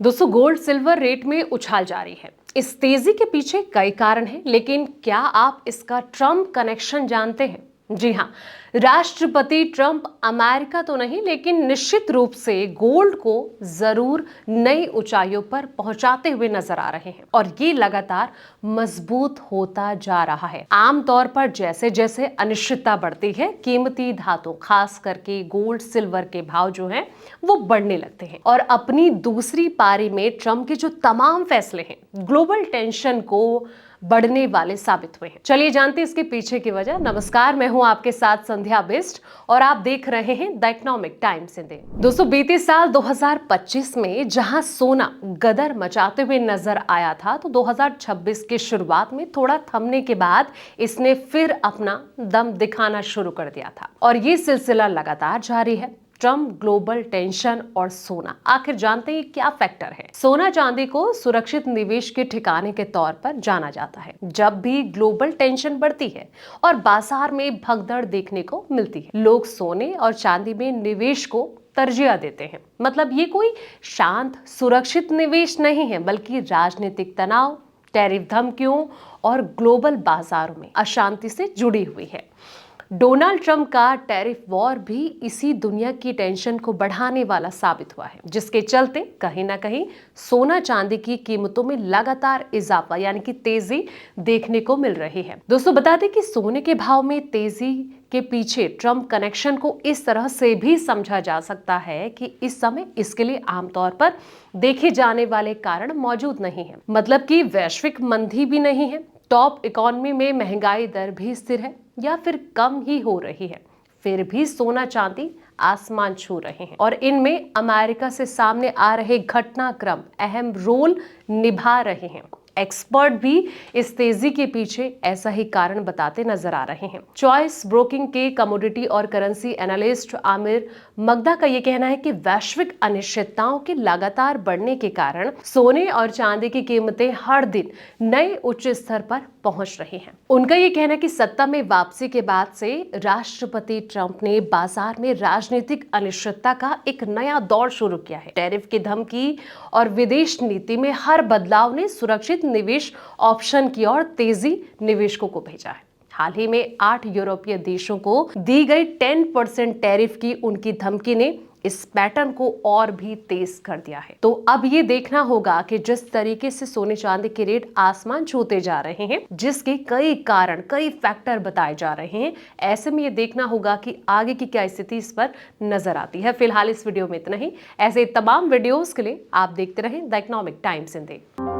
दोस्तों, gold silver rate में उछाल जारी है। इस तेजी के पीछे कई कारण हैं, लेकिन क्या आप इसका ट्रंप कनेक्शन जानते हैं? जी हाँ, राष्ट्रपति ट्रंप अमेरिका तो नहीं, लेकिन निश्चित रूप से गोल्ड को जरूर नई ऊंचाइयों पर पहुंचाते हुए नजर आ रहे हैं और ये लगातार मजबूत होता जा रहा है। आमतौर पर जैसे जैसे अनिश्चितता बढ़ती है, कीमती धातु खास करके गोल्ड सिल्वर के भाव जो हैं वो बढ़ने लगते हैं और अपनी दूसरी पारी में ट्रंप के जो तमाम फैसले हैं ग्लोबल टेंशन को बढ़ने वाले साबित हुए हैं। चलिए जानते हैं इसके पीछे की वजह। नमस्कार, मैं हूं आपके साथ संध्या बिष्ट और आप देख रहे हैं द इकोनॉमिक टाइम्स इंडिया। दोस्तों, बीते साल 2025 में जहां सोना गदर मचाते हुए नजर आया था, तो 2026 की शुरुआत में थोड़ा थमने के बाद इसने फिर अपना दम दिखाना शुरू कर दिया था और ये सिलसिला लगातार जारी है। ट्रंप, ग्लोबल टेंशन और सोना, आखिर जानते हैं क्या फैक्टर है? सोना चांदी को सुरक्षित निवेश के ठिकाने के तौर पर जाना जाता है। जब भी ग्लोबल टेंशन बढ़ती है और बाजार में भगदड़ देखने को मिलती है, लोग सोने और चांदी में निवेश को तरजीह देते हैं। मतलब ये कोई शांत सुरक्षित निवेश नहीं है, बल्कि राजनीतिक तनाव, टैरिफ धमकियों और ग्लोबल बाजारों में अशांति से जुड़ी हुई है। डोनाल्ड ट्रंप का टैरिफ वॉर भी इसी दुनिया की टेंशन को बढ़ाने वाला साबित हुआ है, जिसके चलते कहीं ना कहीं सोना चांदी की कीमतों में लगातार इजाफा यानी कि तेजी देखने को मिल रही है। दोस्तों, बता दें कि सोने के भाव में तेजी के पीछे ट्रंप कनेक्शन को इस तरह से भी समझा जा सकता है कि इस समय इसके लिए आमतौर पर देखे जाने वाले कारण मौजूद नहीं है। मतलब कि वैश्विक मंदी भी नहीं है, टॉप इकोनॉमी में महंगाई दर भी स्थिर है या फिर कम ही हो रही है, फिर भी सोना चांदी आसमान छू रहे हैं और इनमें अमेरिका से सामने आ रहे घटनाक्रम अहम रोल निभा रहे हैं। एक्सपर्ट भी इस तेजी के पीछे ऐसा ही कारण बताते नजर आ रहे हैं। चॉइस ब्रोकिंग के कमोडिटी और करेंसी एनालिस्ट आमिर मगदा का यह कहना है कि वैश्विक अनिश्चितताओं के लगातार बढ़ने के कारण सोने और चांदी की कीमतें हर दिन नए उच्च स्तर पर पहुंच रही हैं। उनका यह कहना है कि सत्ता में वापसी के बाद से राष्ट्रपति ट्रंप ने बाजार में राजनीतिक अनिश्चितता का एक नया दौर शुरू किया है। टैरिफ की धमकी और विदेश नीति में हर बदलाव ने सुरक्षित निवेश ऑप्शन की ओर तेजी निवेशकों को भेजा है। हाल ही में 8 यूरोपीय देशों को दी गई 10% टैरिफ की उनकी धमकी ने इस पैटर्न को और भी तेज कर दिया है। तो अब ये देखना होगा कि जिस तरीके से सोने चांदी के रेट आसमान छूते जा रहे हैं, जिसके कई कारण, कई फैक्टर बताए जा रहे हैं, ऐसे में ये देखना होगा कि आगे की क्या स्थिति इस पर नजर आती है। फिलहाल इस वीडियो में इतना ही। ऐसे तमाम वीडियोस के लिए आप देखते रहें द इकोनॉमिक टाइम्स इंडिया।